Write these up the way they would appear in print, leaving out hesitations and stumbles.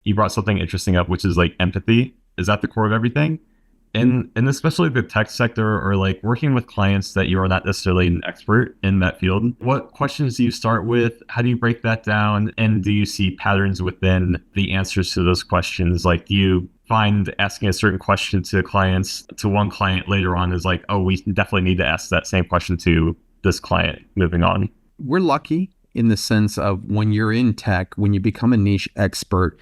you brought something interesting up, which is like empathy is at the core of everything. And especially the tech sector or like working with clients that you are not necessarily an expert in that field. What questions do you start with? How do you break that down? And do you see patterns within the answers to those questions? Like, do you find asking a certain question to clients to one client later on is like, oh, we definitely need to ask that same question to this client moving on? We're lucky in the sense of when you're in tech, when you become a niche expert,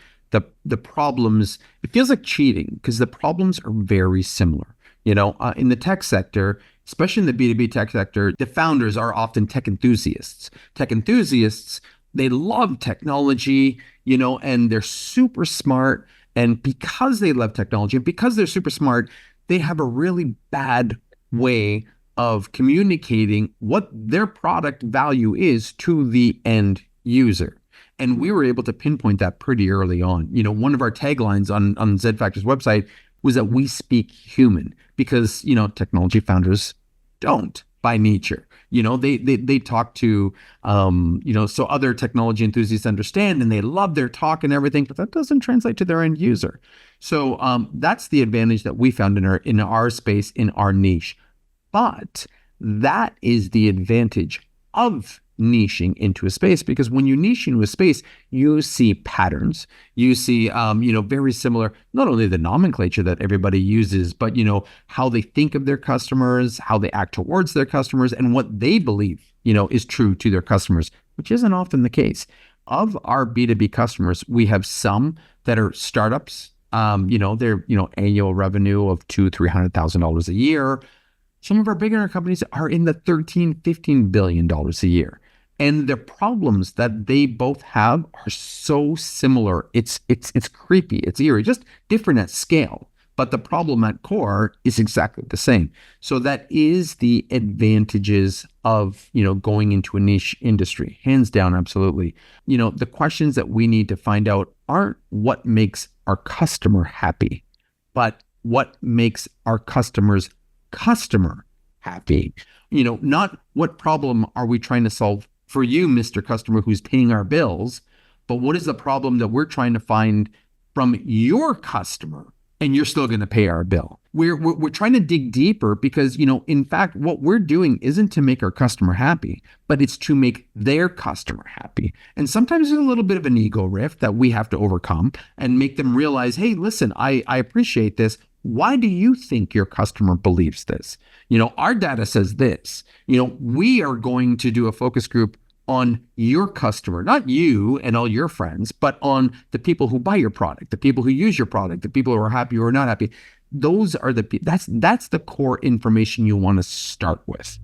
the problems, it feels like cheating because the problems are very similar. In the tech sector, especially in the B2B tech sector, the founders are often tech enthusiasts. Tech enthusiasts, they love technology, and they're super smart. And because they love technology and because they're super smart, they have a really bad way of communicating what their product value is to the end user. And we were able to pinpoint that pretty early on. One of our taglines on zfactor's website was that we speak human because, technology founders don't by nature. They talk to, so other technology enthusiasts understand and they love their talk and everything, but that doesn't translate to their end user. So that's the advantage that we found in our space, in our niche. But that is the advantage of niching into a space, because when you niche into a space, you see patterns. You see, very similar, not only the nomenclature that everybody uses, but, how they think of their customers, how they act towards their customers, and what they believe, is true to their customers, which isn't often the case. Of our B2B customers, we have some that are startups. Their, annual revenue of $200,000-$300,000 a year. Some of our bigger companies are in the $13-15 billion a year. And the problems that they both have are so similar. It's creepy, it's eerie, just different at scale. But the problem at core is exactly the same. So that is the advantages of, going into a niche industry. Hands down, absolutely. The questions that we need to find out aren't what makes our customer happy, but what makes our customer happy. Not what problem are we trying to solve for you, Mr. Customer, who's paying our bills, but what is the problem that we're trying to find from your customer and you're still going to pay our bill? We're trying to dig deeper because, in fact, what we're doing isn't to make our customer happy, but it's to make their customer happy. And sometimes there's a little bit of an ego rift that we have to overcome and make them realize, hey, listen, I appreciate this. Why do you think your customer believes this? Our data says this. We are going to do a focus group on your customer, not you and all your friends, but on the people who buy your product, the people who use your product, the people who are happy or not happy. That's the core information you want to start with.